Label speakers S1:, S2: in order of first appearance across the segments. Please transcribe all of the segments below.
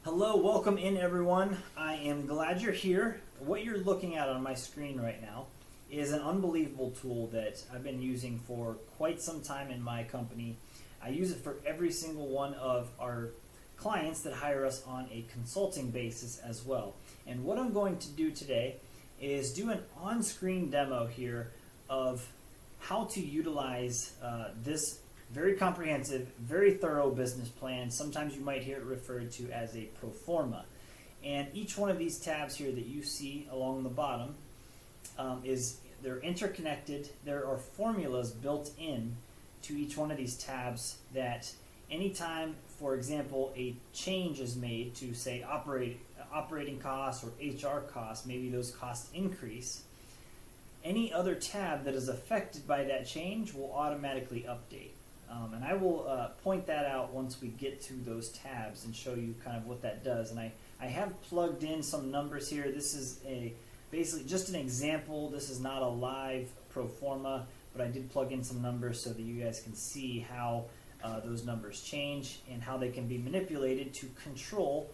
S1: Hello, welcome in everyone. I am glad you're here. What you're looking at on my screen right now is an unbelievable tool that I've been using for quite some time in my company. I use it for every single one of our clients that hire us on a consulting basis as well. And what I'm going to do today is do an on-screen demo here of how to utilize this very comprehensive, very thorough business plan. Sometimes you might hear it referred to as a proforma. And each one of these tabs here that you see along the bottom they're interconnected. There are formulas built in to each one of these tabs that anytime, for example, a change is made to, say, operating costs or HR costs, maybe those costs increase, any other tab that is affected by that change will automatically update. And I will point that out once we get to those tabs and show you kind of what that does. And I have plugged in some numbers here. This is basically just an example. This is not a live pro forma, but I did plug in some numbers so that you guys can see how those numbers change and how they can be manipulated to control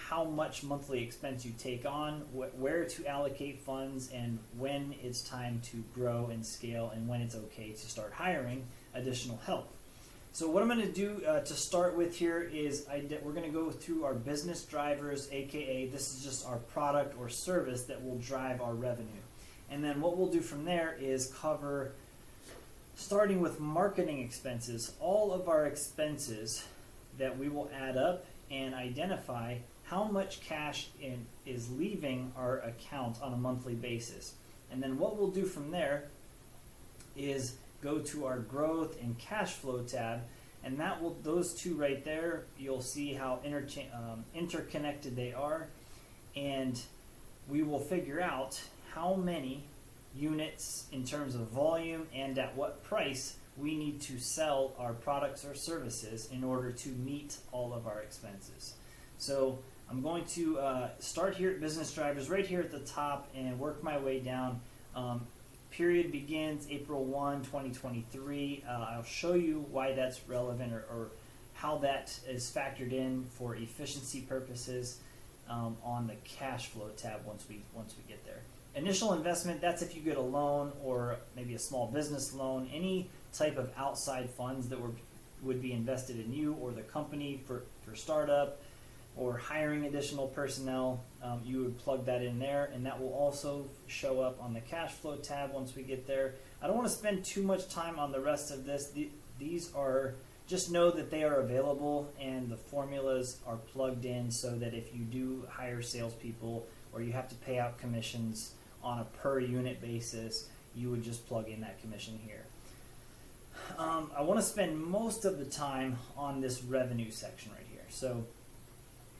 S1: how much monthly expense you take on, where to allocate funds, and when it's time to grow and scale, and when it's okay to start hiring additional help. So what I'm going to do to start with here is we're going to go through our business drivers, aka this is just our product or service that will drive our revenue. And then what we'll do from there is cover, starting with marketing expenses, all of our expenses that we will add up and identify how much cash is leaving our account on a monthly basis. And then what we'll do from there is go to our growth and cash flow tab, and those two right there, you'll see how interconnected they are, and we will figure out how many units in terms of volume and at what price we need to sell our products or services in order to meet all of our expenses. So I'm going to start here at business drivers right here at the top and work my way down. Period begins April 1, 2023. I'll show you why that's relevant or how that is factored in for efficiency purposes on the cash flow tab once we get there. Initial investment, that's if you get a loan or maybe a small business loan, any type of outside funds that would be invested in you or the company for startup or hiring additional personnel, you would plug that in there, and that will also show up on the cash flow tab once we get there. I don't want to spend too much time on the rest of this. These are, just know that they are available and the formulas are plugged in so that if you do hire salespeople or you have to pay out commissions on a per unit basis, you would just plug in that commission here. I want to spend most of the time on this revenue section right here. So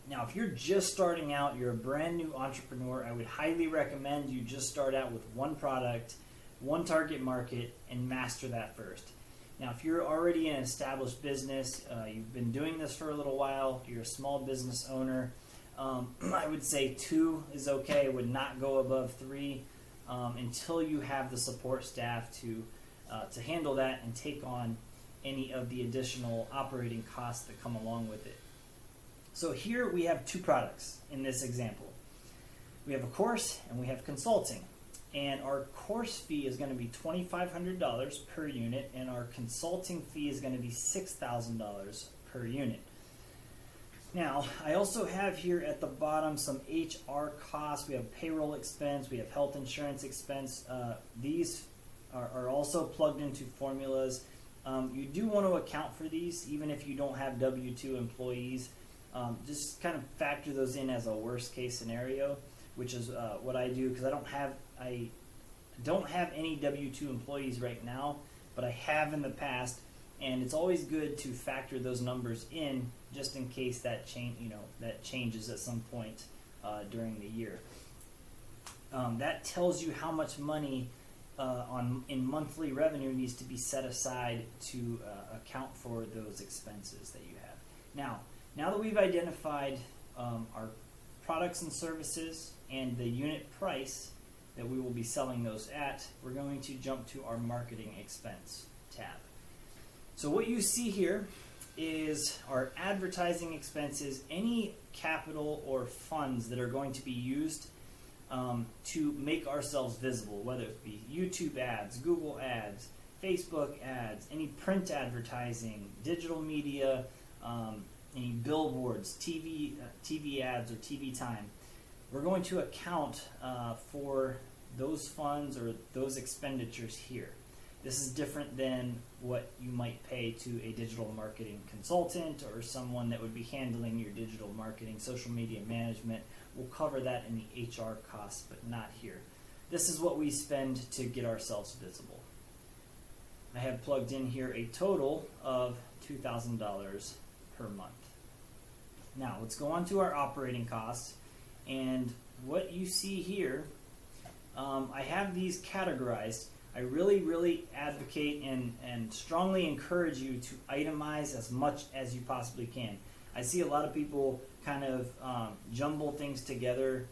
S1: now, if you're just starting out, you're a brand new entrepreneur, I would highly recommend you just start out with one product, one target market, and master that first. Now, if you're already an established business, you've been doing this for a little while, you're a small business owner, I would say 2 is okay. Would not go above 3 until you have the support staff to handle that and take on any of the additional operating costs that come along with it. So here we have 2 products in this example. We have a course and we have consulting. And our course fee is going to be $2,500 per unit, and our consulting fee is going to be $6,000 per unit. Now, I also have here at the bottom some HR costs. We have payroll expense, we have health insurance expense. These are also plugged into formulas. You do want to account for these even if you don't have W-2 employees. Just kind of factor those in as a worst case scenario, which is what I do, because I don't have any W-2 employees right now, but I have in the past, and it's always good to factor those numbers in just in case that changes at some point during the year. That tells you how much money in monthly revenue needs to be set aside to account for those expenses that you have. Now that we've identified our products and services and the unit price that we will be selling those at, we're going to jump to our marketing expense tab. So what you see here is our advertising expenses, any capital or funds that are going to be used to make ourselves visible, whether it be YouTube ads, Google ads, Facebook ads, any print advertising, digital media, any billboards, TV ads or TV time. We're going to account for those funds or those expenditures here. This is different than what you might pay to a digital marketing consultant or someone that would be handling your digital marketing, social media management. We'll cover that in the HR costs, but not here. This is what we spend to get ourselves visible. I have plugged in here a total of $2,000 per month. Now let's go on to our operating costs, and what you see here, I have these categorized. I really advocate and strongly encourage you to itemize as much as you possibly can. I see a lot of people kind of jumble things together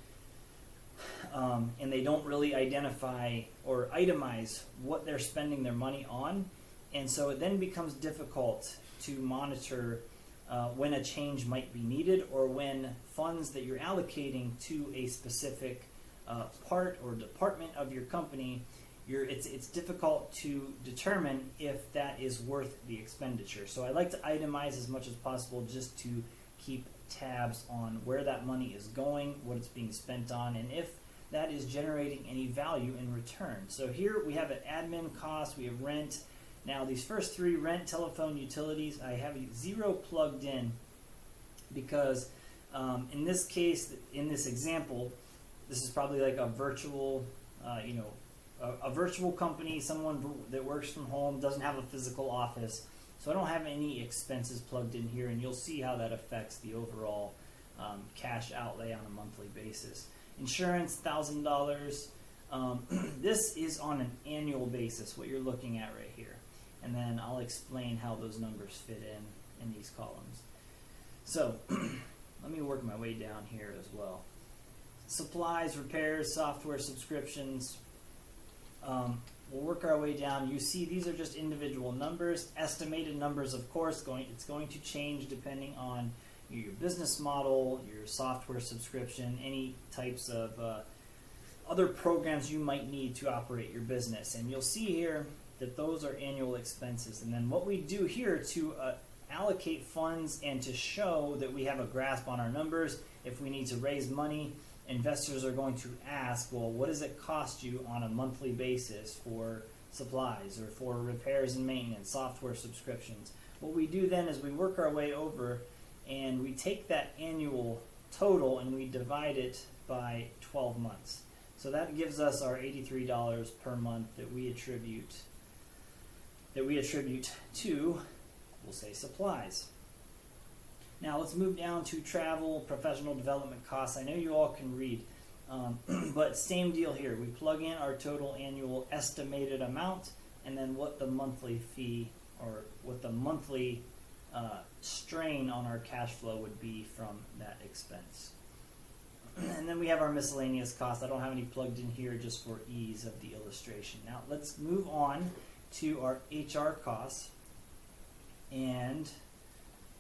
S1: and they don't really identify or itemize what they're spending their money on, and so it then becomes difficult to monitor when a change might be needed or when funds that you're allocating to a specific part or department of your company, it's difficult to determine if that is worth the expenditure. So I like to itemize as much as possible just to keep tabs on where that money is going, what it's being spent on, and if that is generating any value in return. So here we have an admin cost, we have rent. Now these first three, rent, telephone, utilities, I have 0 plugged in because in this case, in this example, this is probably like a virtual, a virtual company, someone that works from home, doesn't have a physical office. So I don't have any expenses plugged in here, and you'll see how that affects the overall cash outlay on a monthly basis. Insurance, $1,000. This is on an annual basis, what you're looking at right here. And then I'll explain how those numbers fit in these columns. So let me work my way down here as well. Supplies, repairs, software subscriptions. We'll work our way down. You see these are just individual numbers, estimated numbers, of course. It's going to change depending on your business model, your software subscription, any types of other programs you might need to operate your business. And you'll see here that those are annual expenses. And then what we do here to allocate funds and to show that we have a grasp on our numbers, if we need to raise money, investors are going to ask, well, what does it cost you on a monthly basis for supplies or for repairs and maintenance, software subscriptions? What we do then is we work our way over and we take that annual total and we divide it by 12 months. So that gives us our $83 per month that we attribute to, we'll say, supplies. Now let's move down to travel, professional development costs. I know you all can read, but same deal here. We plug in our total annual estimated amount and then what the monthly fee or what the monthly strain on our cash flow would be from that expense. And then we have our miscellaneous costs. I don't have any plugged in here just for ease of the illustration. Now let's move on to our HR costs. And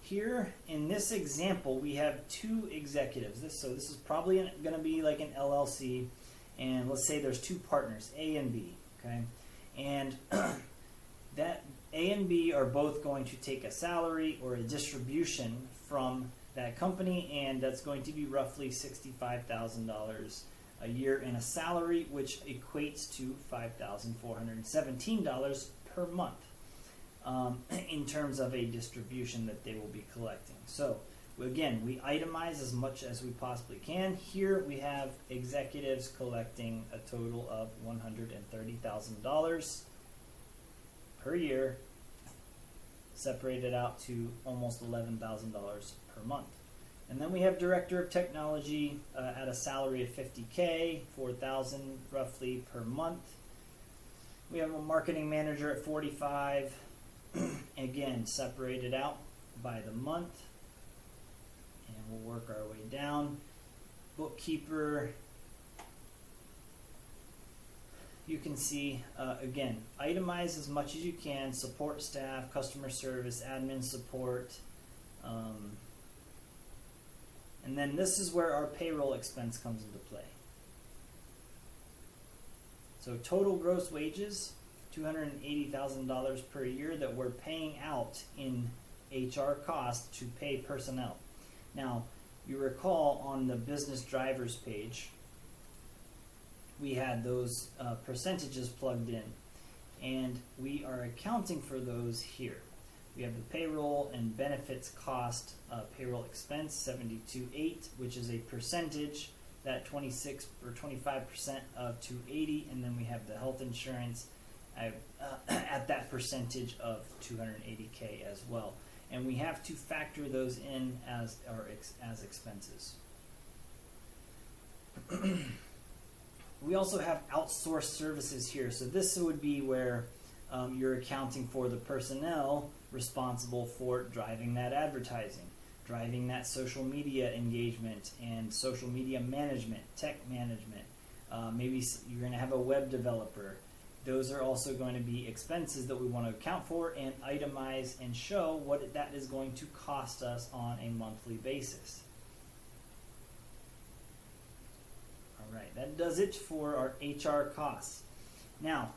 S1: here in this example, we have 2 executives. So this is probably going to be like an LLC, and let's say there's 2 partners, A and B. Okay, and that A and B are both going to take a salary or a distribution from that company, and that's going to be roughly $65,000 a year in a salary, which equates to $5,417 per month. In terms of a distribution that they will be collecting. So again, we itemize as much as we possibly can. Here we have executives collecting a total of $130,000 per year, separated out to almost $11,000 per month. And then we have director of technology at a salary of $50K, $4,000 roughly per month. We have a marketing manager at $45,000. Again, separated out by the month, and we'll work our way down. Bookkeeper you can see, again, itemize as much as you can: support staff, customer service, admin support. And then this is where our payroll expense comes into play. So total gross wages, $280,000 per year that we're paying out in HR costs to pay personnel. Now, you recall on the business drivers page, we had those percentages plugged in, and we are accounting for those here. We have the payroll and benefits cost, payroll expense 72.8, which is a percentage, that 26 or 25% of 280, and then we have the health insurance at that percentage of 280K as well. And we have to factor those in as expenses. We also have outsourced services here. So this would be where you're accounting for the personnel responsible for driving that advertising, driving that social media engagement and social media management, tech management. Maybe you're going to have a web developer. Those are also going to be expenses that we want to account for and itemize and show what that is going to cost us on a monthly basis. All right, that does it for our HR costs. Now,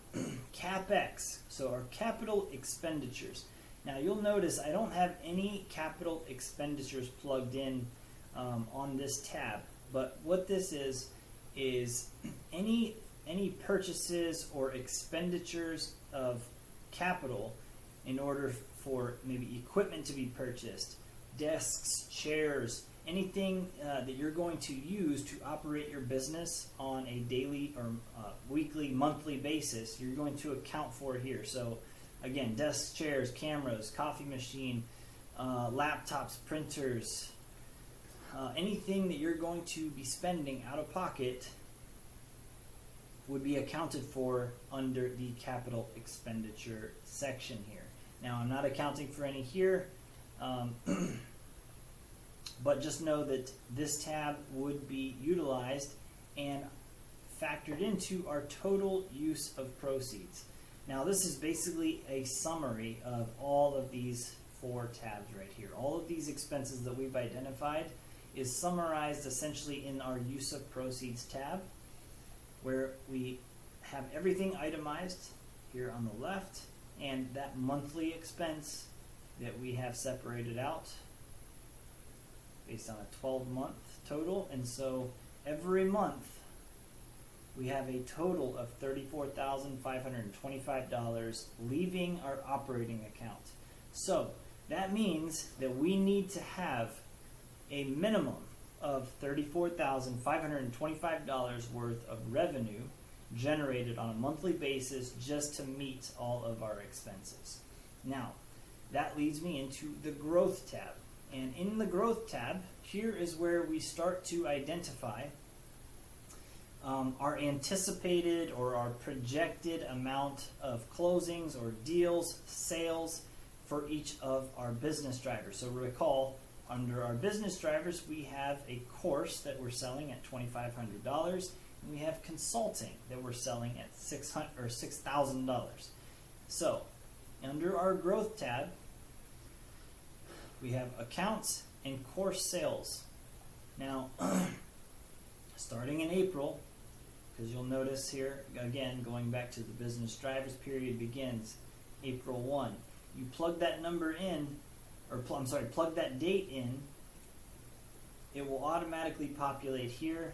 S1: CapEx, so our capital expenditures. Now, you'll notice I don't have any capital expenditures plugged in on this tab, but what this is any purchases or expenditures of capital in order for maybe equipment to be purchased, desks, chairs, anything that you're going to use to operate your business on a daily or weekly, monthly basis, you're going to account for here. So again, desks, chairs, cameras, coffee machine, laptops, printers, anything that you're going to be spending out of pocket would be accounted for under the capital expenditure section here. Now, I'm not accounting for any here, but just know that this tab would be utilized and factored into our total use of proceeds. Now, this is basically a summary of all of these 4 tabs right here. All of these expenses that we've identified is summarized essentially in our use of proceeds tab, where we have everything itemized here on the left, and that monthly expense that we have separated out based on a 12-month total. And so every month we have a total of $34,525 leaving our operating account. So that means that we need to have a minimum of $34,525 worth of revenue generated on a monthly basis just to meet all of our expenses. Now, that leads me into the growth tab. And in the growth tab, here is where we start to identify our anticipated or our projected amount of closings or deals, sales for each of our business drivers. So recall, under our business drivers, we have a course that we're selling at $2,500, and we have consulting that we're selling at $6,000. So, under our growth tab, we have accounts and course sales. Now, starting in April, because you'll notice here, again, going back to the business drivers period begins April 1. You plug that number in, plug that date in, it will automatically populate here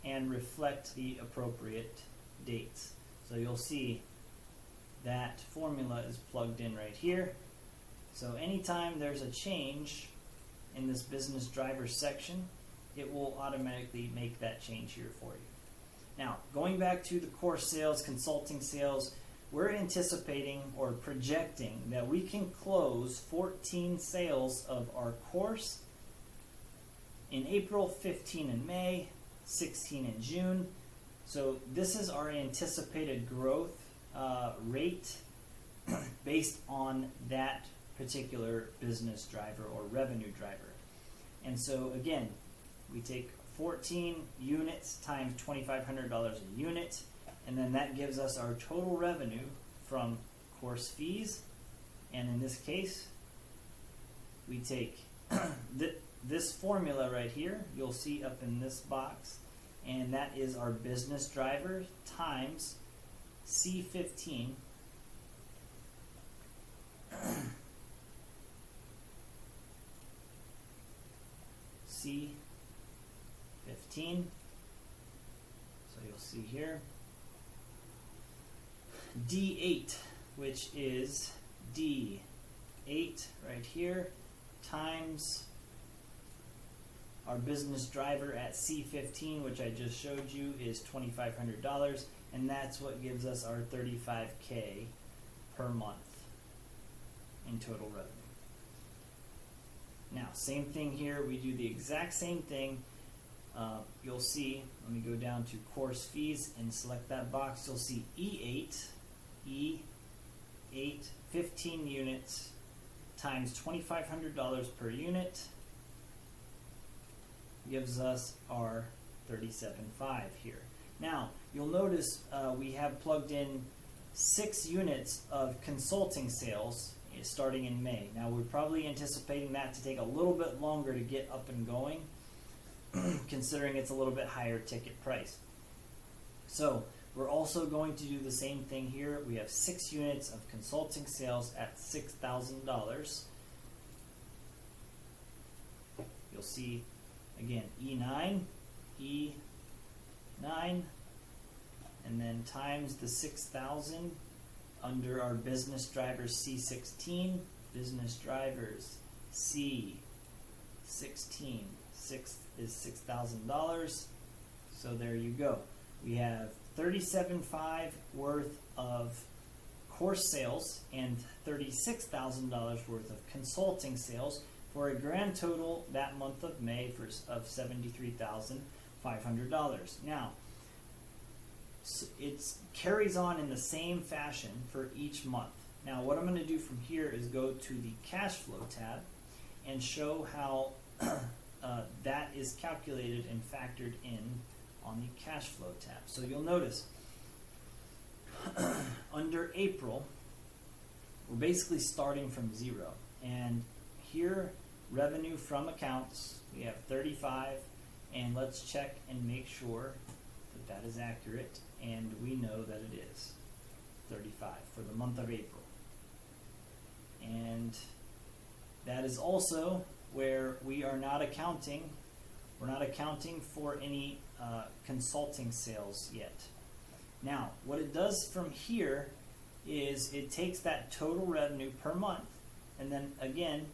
S1: and reflect the appropriate dates. So you'll see that formula is plugged in right here. So anytime there's a change in this business driver section, it will automatically make that change here for you. Now, going back to the course sales, consulting sales, we're anticipating or projecting that we can close 14 sales of our course in April, 15 in May, 16 in June. So this is our anticipated growth rate based on that particular business driver or revenue driver. And so again, we take 14 units times $2,500 a unit, And then that gives us our total revenue from course fees. And in this case, we take this formula right here, you'll see up in this box, and that is our business driver times C15 C15. So you'll see here D8, which is D8 right here, times our business driver at C15, which I just showed you, is $2,500, and that's what gives us our $35K per month in total revenue. Now, same thing here, we do the exact same thing. You'll see, let me go down to course fees and select that box. You'll see E8, 15 units times $2,500 per unit gives us our $37.5 here. Now, you'll notice we have plugged in 6 units of consulting sales starting in May. Now, we're probably anticipating that to take a little bit longer to get up and going, considering it's a little bit higher ticket price. So, we're also going to do the same thing here. We have 6 units of consulting sales at $6,000. You'll see, again, E9, and then times the 6,000 under our business drivers C16, business drivers C16, 6 is $6,000. So there you go. We have $37.5 worth of course sales and $36,000 worth of consulting sales for a grand total that month of May of $73,500. Now, it carries on in the same fashion for each month. Now, what I'm going to do from here is go to the cash flow tab and show how that is calculated and factored in on the cash flow tab. So you'll notice under April, we're basically starting from 0. And here, revenue from accounts, we have 35, and let's check and make sure that that is accurate, and we know that it is 35 for the month of April. And that is also where we are not accounting, we're not accounting for any consulting sales yet. Now, what it does from here is it takes that total revenue per month, and then again,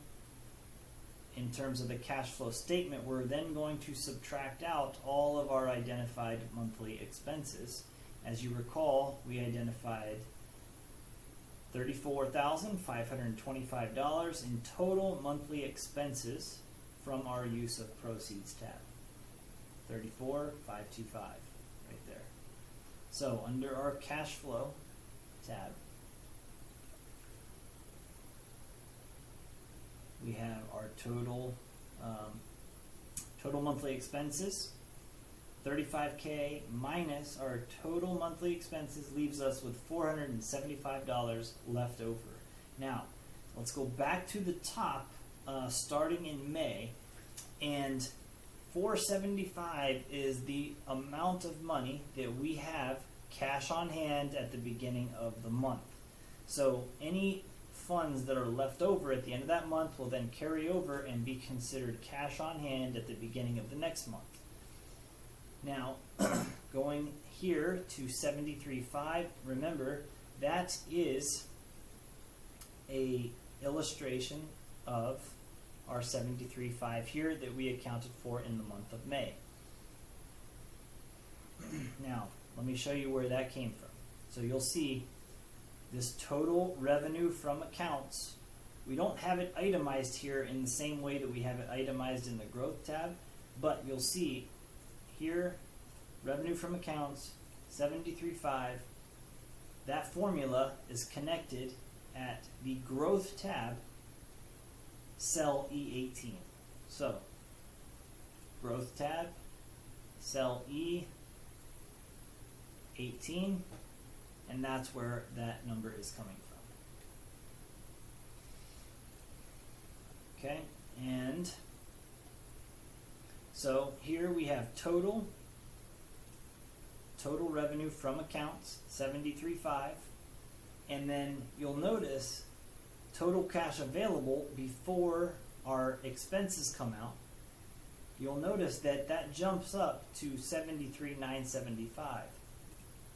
S1: in terms of the cash flow statement, we're then going to subtract out all of our identified monthly expenses. As you recall, we identified $34,525 in total monthly expenses from our use of proceeds tab. 34,525 right there. So under our cash flow tab, we have our total monthly expenses. 35K minus our total monthly expenses leaves us with $475 left over. Now, let's go back to the top, starting in May, and $475 is the amount of money that we have cash on hand at the beginning of the month. So any funds that are left over at the end of that month will then carry over and be considered cash on hand at the beginning of the next month. Now, going here to 73.5, remember that is a illustration of our 73.5 here that we accounted for in the month of May. Now, let me show you where that came from. So you'll see this total revenue from accounts. We don't have it itemized here in the same way that we have it itemized in the growth tab, but you'll see here, revenue from accounts, 73.5. That formula is connected at the growth tab, cell E18. So, growth tab, cell E18, 18, and that's where that number is coming from. Okay, and so here we have total revenue from accounts, 73.5, and then you'll notice total cash available before our expenses come out. You'll notice that that jumps up to 73,975.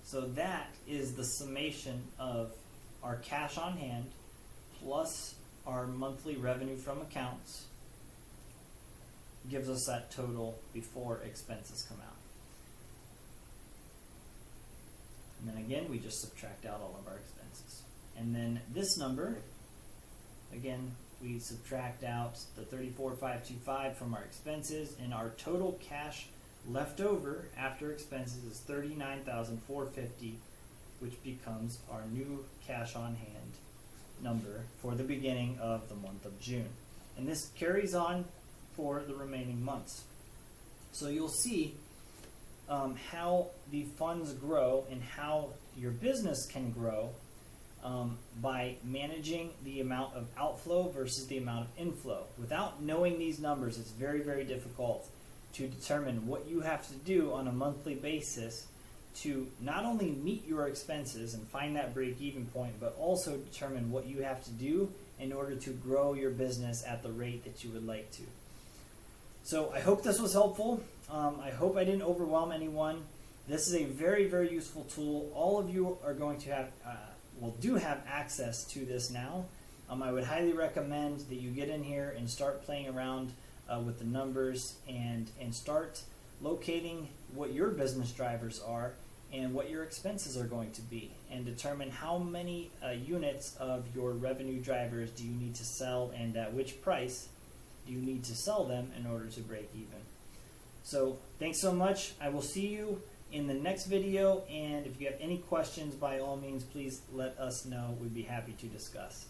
S1: So that is the summation of our cash on hand plus our monthly revenue from accounts gives us that total before expenses come out. And then again, we just subtract out all of our expenses. And then this number, again, we subtract out the 34,525 from our expenses, and our total cash left over after expenses is 39,450, which becomes our new cash on hand number for the beginning of the month of June. And this carries on for the remaining months. So you'll see how the funds grow and how your business can grow by managing the amount of outflow versus the amount of inflow. Without knowing these numbers, it's very, very difficult to determine what you have to do on a monthly basis to not only meet your expenses and find that break-even point, but also determine what you have to do in order to grow your business at the rate that you would like to. So I hope this was helpful. I hope I didn't overwhelm anyone. This is a very, very useful tool. All of you are going to have, do have access to this now. I would highly recommend that you get in here and start playing around with the numbers and start locating what your business drivers are and what your expenses are going to be, and determine how many units of your revenue drivers do you need to sell and at which price do you need to sell them in order to break even. So thanks so much. I will see you in the next video, and if you have any questions, by all means, please let us know. We'd be happy to discuss.